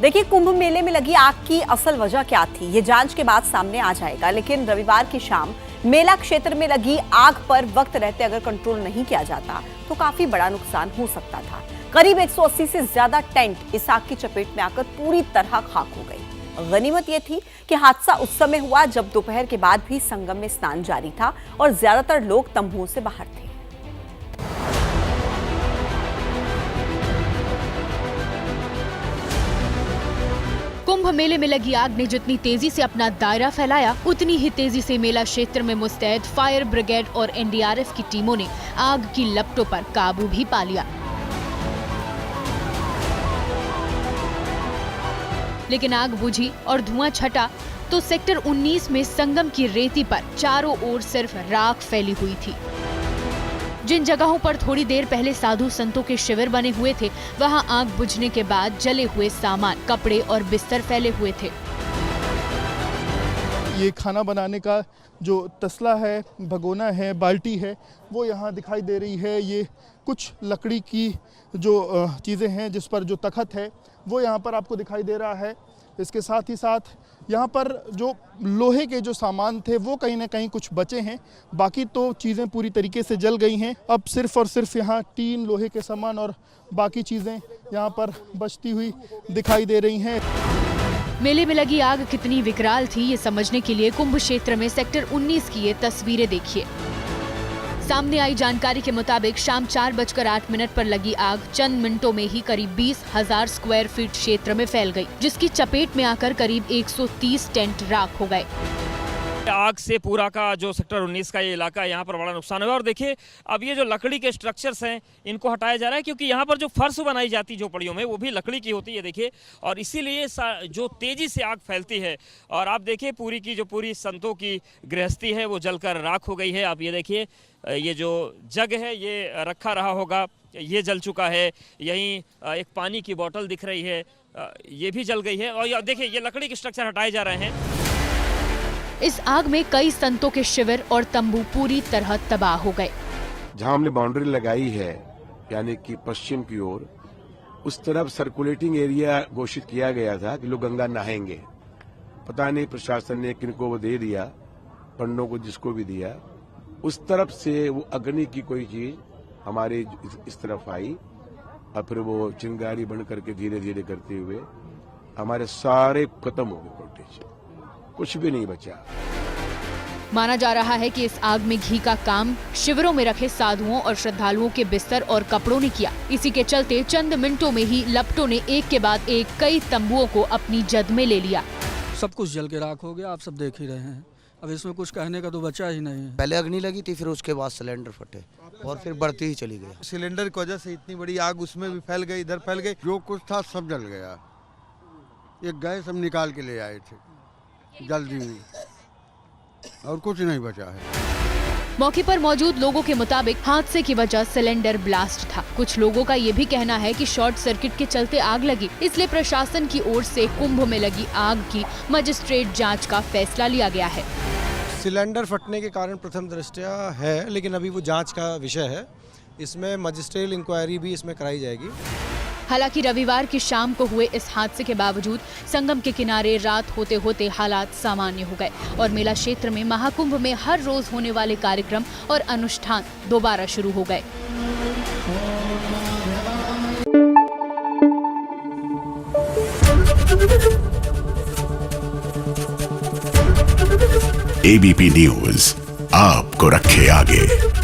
देखिए, कुंभ मेले में लगी आग की असल वजह क्या थी, ये जांच के बाद सामने आ जाएगा। लेकिन रविवार की शाम मेला क्षेत्र में लगी आग पर वक्त रहते अगर कंट्रोल नहीं किया जाता तो काफी बड़ा नुकसान हो सकता था। करीब 180 से ज्यादा टेंट इस आग की चपेट में आकर पूरी तरह खाक हो गई। गनीमत यह थी कि हादसा उस समय हुआ जब दोपहर के बाद भी संगम में स्नान जारी था और ज्यादातर लोग तंबुओं से बाहर थे। कुंभ मेले में लगी आग ने जितनी तेजी से अपना दायरा फैलाया, उतनी ही तेजी से मेला क्षेत्र में मुस्तैद फायर ब्रिगेड और एनडीआरएफ की टीमों ने आग की लपटों पर काबू भी पा लिया। लेकिन आग बुझी और धुआं छटा तो सेक्टर 19 में संगम की रेती पर चारों ओर सिर्फ राख फैली हुई थी। जिन जगहों पर थोड़ी देर पहले साधु संतों के शिविर बने हुए थे, वहां आग बुझने के बाद जले हुए सामान, कपड़े और बिस्तर फैले हुए थे। ये खाना बनाने का जो तसला है, भगोना है, बाल्टी है, वो यहाँ दिखाई दे रही है। ये कुछ लकड़ी की जो चीज़ें हैं जिस पर जो तखत है वो यहाँ पर आपको दिखाई दे रहा है। इसके साथ ही साथ यहाँ पर जो लोहे के जो सामान थे वो कहीं ना कहीं कुछ बचे हैं, बाकी तो चीज़ें पूरी तरीके से जल गई हैं। अब सिर्फ और सिर्फ यहाँ टीन, लोहे के सामान और बाकी चीज़ें यहाँ पर बचती हुई दिखाई दे रही हैं। मेले में लगी आग कितनी विकराल थी, ये समझने के लिए कुंभ क्षेत्र में सेक्टर 19 की ये तस्वीरें देखिए। सामने आई जानकारी के मुताबिक शाम 4:08 पर लगी आग चंद मिनटों में ही करीब 20,000 स्क्वायर फीट क्षेत्र में फैल गई, जिसकी चपेट में आकर करीब 130 टेंट राख हो गए। आग से पूरा का जो सेक्टर 19 का ये इलाका है, यहाँ पर बड़ा नुकसान हुआ। और देखिए, अब ये जो लकड़ी के स्ट्रक्चर्स हैं इनको हटाया जा रहा है, क्योंकि यहाँ पर जो फर्श बनाई जाती झोपड़ियों में वो भी लकड़ी की होती है, देखिए। और इसीलिए जो तेजी से आग फैलती है। और आप देखिए, पूरी की जो पूरी संतों की गृहस्थी है वो जलकर राख हो गई है। आप ये देखिए, ये जो जग है ये रखा रहा होगा, ये जल चुका है। यहीं एक पानी की बोतल दिख रही है, ये भी जल गई है। और देखिए, ये लकड़ी के स्ट्रक्चर हटाए जा रहे हैं। इस आग में कई संतों के शिविर और तंबू पूरी तरह तबाह हो गए। जहां हमने बाउंड्री लगाई है, यानी कि पश्चिम की ओर, उस तरफ सर्कुलेटिंग एरिया घोषित किया गया था कि लोग गंगा नहाएंगे। पता नहीं प्रशासन ने किनको वो दे दिया, पंडों को जिसको भी दिया, उस तरफ से वो अग्नि की कोई चीज हमारे इस तरफ आई और फिर वो चिंगारी बन करके धीरे धीरे करते हुए हमारे सारे खत्म हो गए, वोल्टेज कुछ भी नहीं बचा। माना जा रहा है कि इस आग में घी का काम शिविरों में रखे साधुओं और श्रद्धालुओं के बिस्तर और कपड़ों ने किया। इसी के चलते चंद मिनटों में ही लपटों ने एक के बाद एक कई तंबुओं को अपनी जद में ले लिया। सब कुछ जल के राख हो गया, आप सब देख ही रहे हैं। अब इसमें कुछ कहने का तो बचा ही नहीं है। पहले अग्नि लगी थी, फिर उसके बाद सिलेंडर फटे और फिर बढ़ती ही चली गई। सिलेंडर की वजह से इतनी बड़ी आग उसमें भी फैल गई, इधर फैल गई, जो कुछ था सब जल गया। एक गैस हम निकाल के ले आए थे जल्दी में, और कुछ नहीं बचा है। मौके पर मौजूद लोगों के मुताबिक हादसे की वजह सिलेंडर ब्लास्ट था। कुछ लोगों का ये भी कहना है कि शॉर्ट सर्किट के चलते आग लगी, इसलिए प्रशासन की ओर से कुंभ में लगी आग की मजिस्ट्रेट जांच का फैसला लिया गया है। सिलेंडर फटने के कारण प्रथम दृष्टया है, लेकिन अभी वो जांच का विषय है। इसमें मजिस्ट्रियल इंक्वायरी भी इसमें कराई जाएगी। हालांकि रविवार की शाम को हुए इस हादसे के बावजूद संगम के किनारे रात होते होते हालात सामान्य हो गए और मेला क्षेत्र में महाकुंभ में हर रोज होने वाले कार्यक्रम और अनुष्ठान दोबारा शुरू हो गए। एबीपी न्यूज आपको रखे आगे।